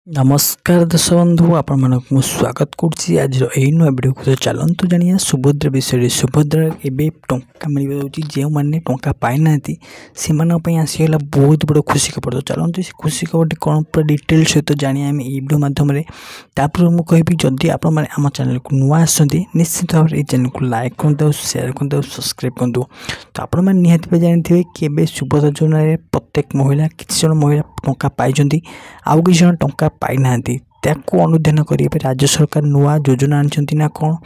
नमस्कार दर्शक बंधु आपण मानक मु स्वागत करुच्ची आज यही नुआ वीडियो को। तो चलतु जानिया सुभद्रा विषय। सुभद्रा एवं टंका मिल जो मैंने टंका पाई ना से आसीगला बहुत बड़ खुशी खबर। तो चलते खुशी खबर कौन पूरा डिटेल सहित जानिया आम वीडियो मध्यम तापर मुझे कहि जदि आप चैनल को नुआ आसती निश्चित भाव में चैनल को लाइक करते शेयर करते सब्सक्राइब करते। तो आप निहती जानते कि सुभद्रा योजना प्रत्येक महिला किसी जन महिला टंका पाई आउ किसी जन टंका पाई ना ताको अनुधान करेंगे राज्य सरकार नुआ योजना आनी ना कौन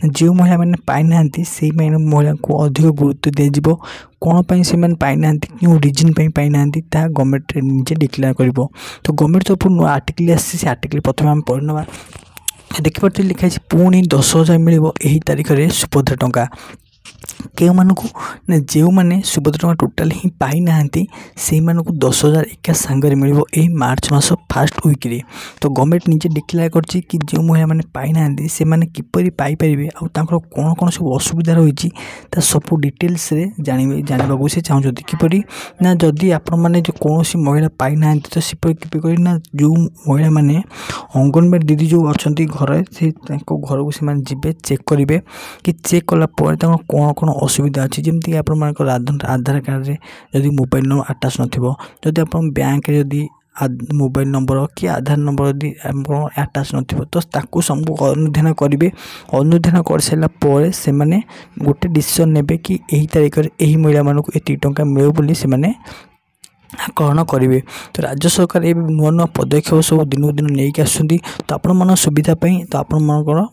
जो महिला मैंने पाई ना से महिला को अधिक गुरुत्व दिज्व कौन पर से पाई ना क्यों रिजन पाई ना गवर्नमेंट निजे डिक्लेयर कर। तो गवर्नमेंट तरफ नुआ आर्टिकल आसी आर्टिकल प्रथम आम पढ़ी ना देखिए लिखाई पुणी 10,000 मिल यही तारीख में सुभद्रा टंका क्यों मानू ना जो मैंने सुभद्रा टंका टोटाल ही पाई ना से 10,000 एका सांगे मिल मार्च मास फास्ट वीक्रे। तो गवर्नमेंट निजे डिक्लेयर कर जो महिला मैंने पाई ना से किपर पाइपर आउर कौन कौन सब असुविधा रही सब डिटेल्स जानवा से चाहते किपर ना जदि आपण मैंने जो कौन महिला पाई ना तो किपर ना जो महिला मैंने अंगनवाड़ी दीदी जो अच्छा घर से घर को जी चेक करेंगे कि चेक कलापर कौन कौन असुविधा अच्छी जमीक आधार कार्ड रे जदि मोबाइल नंबर आटाच नदी आप बैंक जदि मोबाइल नंबर कि आधार नंबर यदि आटाच तो सब अनुधान करेंगे। अनुधान कर सारापर से गोटे डिसीजन ने कि यही तारीख में यही महिला मानक ये टंका मिले बोली से ग्रहण करेंगे। तो राज्य सरकार ये नुआ नुआ पदक्षेप सब दिन दिन नहीं आसुँच तो आपण सुविधा तो आपण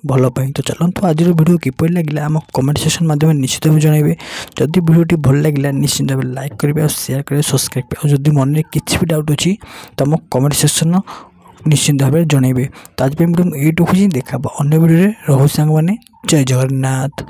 भल। तो चलते आज वीडियो किपर लगे आम कमेंट सेक्शन माध्यम निश्चित भाव जनइबे। जदि वीडियो भल लगे निश्चित भाव लाइक करेंगे और शेयर करेंगे सब्सक्राइब करेंगे। जदि मन में किसी भी डाउट अच्छी तो आम कमेंट सेक्शन निश्चित भाव जनइबे। तो आज वीडियो ये रखुच्छी देखा अन्य वीडियो रोहु सांग मैंने जय जगन्नाथ।